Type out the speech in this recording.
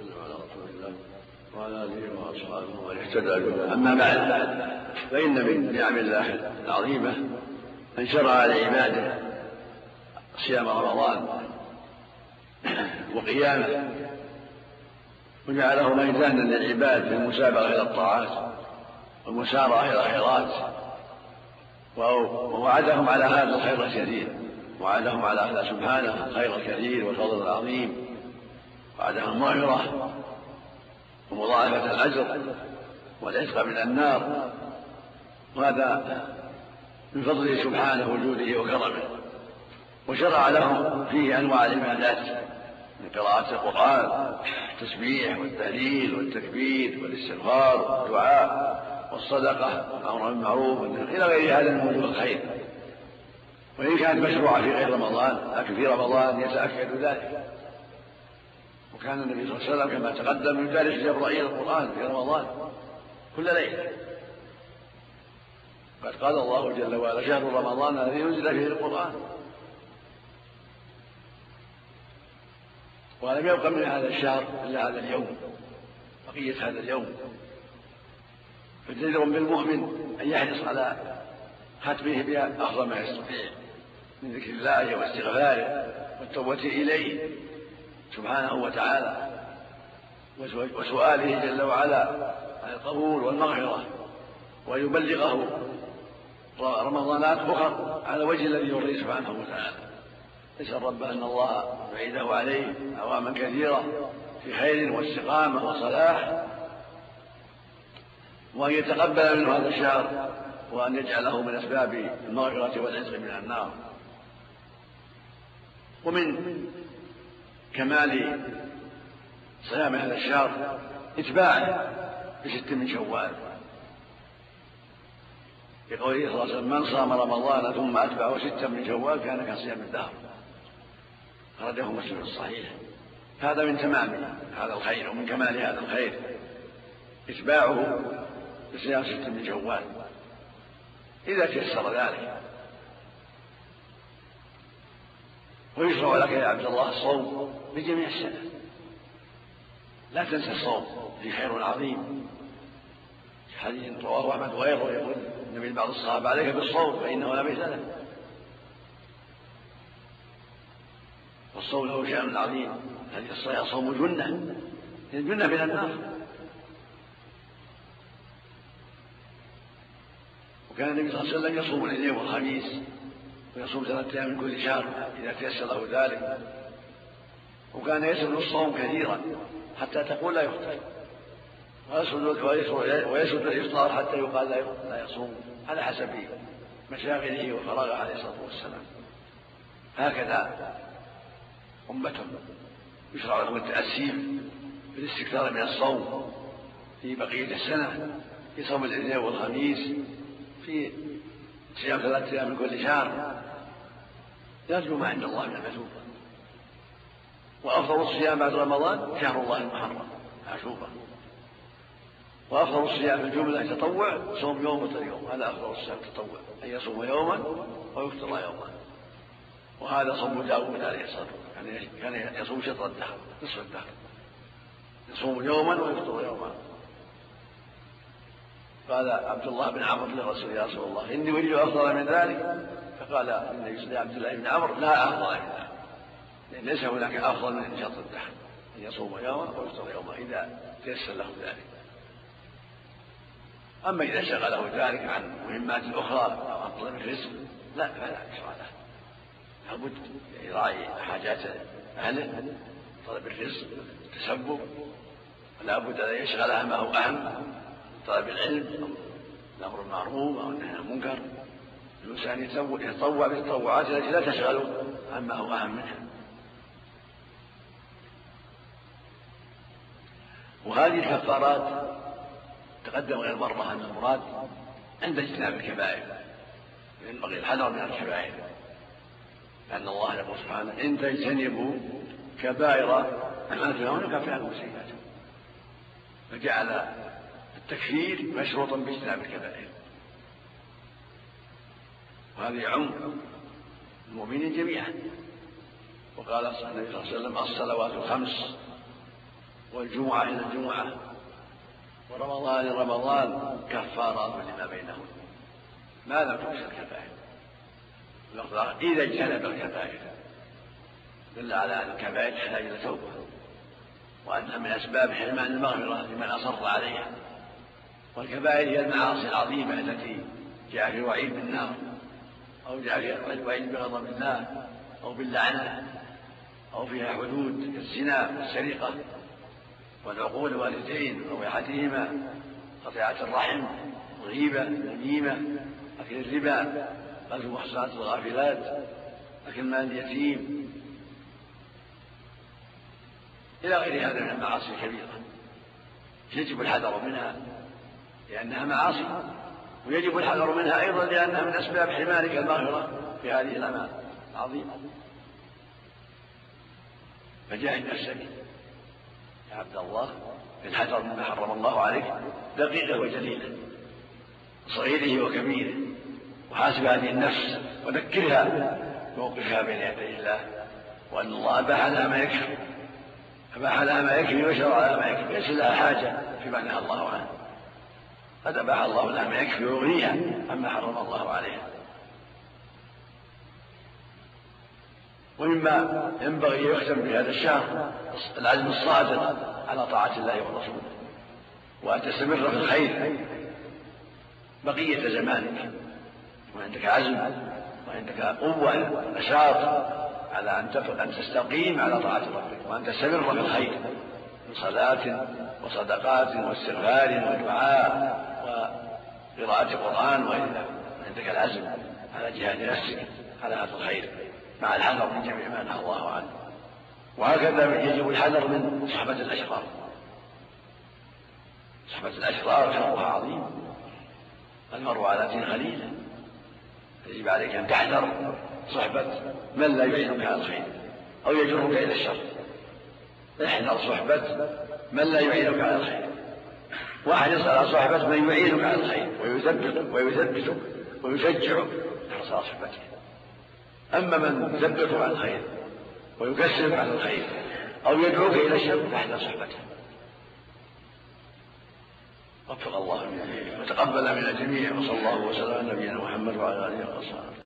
وسلم على رسول الله وعلى آله وأصحابه ومن اهتدى بهداه. أما بعد، فإن من نعم الله العظيمة أن شرع لعباده صيام رمضان وقيامه، وجعله ميدانا للعباد في المسابقة إلى الطاعات والمسارعة إلى الخيرات، ووعدهم على هذا الخير الكثير، وعدهم على هذا سبحانه الخير الكثير والفضل العظيم، وعدهم المغفرة ومضاعفة الأجر والعتق من النار، وهذا من فضله سبحانه وجوده وكرمه. وشرع لهم فيه أنواع العبادات من قراءة القرآن، التسبيح والتهليل والتكبير والاستغفار والدعاء والصدقة والأمر بالمعروف إلى غير هذا من وجوه الخير، وإن كانت مشروعة في غير رمضان لكن في رمضان يتأكد ذلك. وكان النبي صلى الله عليه وسلم كما تقدم يدارس جبرائيل القرآن في رمضان كل ليلة، قد قال الله جل وعلا: شهر رمضان الذي ينزل فيه القرآن. ولم يبق من هذا الشهر إلا هذا اليوم، بقية هذا اليوم، فجدير بالمؤمن أن يحرص على ختمه بأفضل ما يستطيع من ذكر الله واستغفاره والتوبة إليه سبحانه وتعالى، وسؤاله جل وعلا عن القبول والمغفرة، ويبلغه رمضانات أخرى على وجه الذي يرضيه سبحانه وتعالى. يسأل ربه أن الله يعيده عليه أعواما كثيرة في خير واستقامة وصلاح، وأن يتقبل منه هذا الشهر، وأن يجعله من أسباب المغفرة والعتق من النار. ومن كمال صيام هذا الشهر اتباعه ب6 من شوال، بقوله صلى الله عليه وسلم: من صام رمضان ثم أتبعه 6 من شوال كان كصيام الدهر. أخرجه مسلم في الصحيح. هذا من تمام هذا الخير ومن كمال هذا الخير اتباعه بصيام 6 من شوال إذا تيسر ذلك. ويشرع لك يا عبد الله الصوم بجميع السنة، لا تنسى الصوم، فيه خير عظيم. حديث رواه أحمد وغيره يقول النبي لبعض الصحابة: عليك بالصوم فإنه لا بئس له. والصوم له شأن عظيم. هذه الصيام صوم جنة، الجنة من النار. وكان النبي صلى الله عليه وسلم يصوم الاثنين والخميس، ويصوم 3 أيام من كل شهر إذا تيسر له ذلك. وكان يسرد الصوم كثيرا حتى تقول لا يفطر، ويسرد الإفطار حتى يقال لا يصوم، على حسب مشاغله وفراغه عليه الصلاة والسلام. هكذا أمته يشرع لهم التأسي بالاستكثار من الصوم في بقية السنة، في صوم الاثنين والخميس، في صيام 3 أيام من كل شهر، يرجو ما عند الله من المثوبة. وأفضل الصيام بعد رمضان شهر الله المحرم عاشوراء، وأفضل الصيام في الجملة تطوع صوم يوم وفطر يوم. هذا أفضل الصيام تطوع، أن يصوم يوما ويفطر يوما. وهذا صوم داود عليه الصلاة والسلام، كان يصوم شطر الدهر، نصف الدهر، يصوم يوما ويفطر يوما. قال عبد الله بن عمرو للرسول: يا رسول الله إني أريد أفضل من ذلك. فقال النبي لعبد الله بن عمرو: لا أفضل من ذلك، لأن ليس هناك أفضل من شطر الدهر، أن يصوم يوما ويفطر يوما إذا تيسر له ذلك. أما إذا شغله ذلك عن مهمات أخرى أو طلب الرزق لا، فلا يشرع له، لابد يراعي حاجات أهله، طلب الرزق، التسبب، ولا بد أن يشغلها ما هو أهم، طلب العلم، الأمر بالمعروف أو النهي عن المنكر. الإنسان يتطوع بالتطوعات التي لا تشغله عما هو أهم منها. وهذه الكفارات تقدم غير مرة أن المراد عند اجتناب الكبائر، ينبغي الحذر من الكبائر، لأن الله يقول سبحانه: إن تجتنبوا كبائر ما تنهون نكفر عنكم سيئاتكم. فجعل التكفير مشروطا باجتناب الكبائر، وهذا يعم المؤمنين جميعا. وقال النبي صلى الله عليه وسلم: الصلوات الخمس والجمعة إلى الجمعة ورمضان إلى رمضان كفارات لما بينهن ما لم تكن الكبائر. إذا اجتنب الكبائر دل على أن الكبائر تحتاج إلى توبة، وأنها من أسباب حرمان المغفرة لمن أصر عليها. والكبائر هي المعاصي العظيمة التي جاء في وعيد بالنار أو جاء في وعيد بغضب الله أو باللعنة أو فيها حدود كالزنا والسرقة والعقول الوالدين أو أحدهما، قطيعة الرحم، الغيبة، النميمة، أكل الربا، قذف محصنات الغافلات، أكل مال اليتيم، إلى غير هذا من المعاصي الكبيرة يجب الحذر منها لأنها معاصي، ويجب الحذر منها أيضا لأنها من أسباب حمارك المغفرة في هذه الأعمال العظيمة. فجاهد نفسك يا عبد الله بالحذر مما حرم الله عليك دقيقه وجليله صغيره وكبيره، وحاسب هذه النفس وذكرها موقفها بين يدي الله، وأن الله أباح لها ما يكفي، أباح لها ما يكفي وشرع لها ما يكفي، ليس لها حاجة فيما نهى الله عنه، قد أباح الله لها ما يكفي ويغنيها عما حرم الله عليها. ومما ينبغي يختم في هذا الشهر العزم الصادق على طاعة الله ورسوله، وأن تستمر في الخير بقية زمانك، وعندك عزم وعندك قوة ونشاط على أن تستقيم على طاعة ربك، وأن تستمر في الخير من صلاة وصدقات واستغفار ودعاء وقراءة القرآن وغير ذلك. عندك العزم على جهاد نفسك على هذا الخير مع الحذر من جميع ما نهى الله عنه. وهكذا يجب الحذر من صحبة الأشرار. صحبة الأشرار شرها عظيم، المرء على دين خليله، يجب عليك أن تحذر صحبة من لا يعينك على الخير أو يجرك إلى الشر. احذر صحبة من لا يعينك على الخير، واحرص على صحبة من يعينك على الخير ويثبتك ويشجعك احرص على صحبته. أما من يثبتك على الخير ويكسرك على الخير أو يدعوك إلى الشر فاحذر صحبته. وفق الله من الجميع وتقبل من الجميع، وصلى الله وسلم على نبينا محمد وعلى آله وصحبه.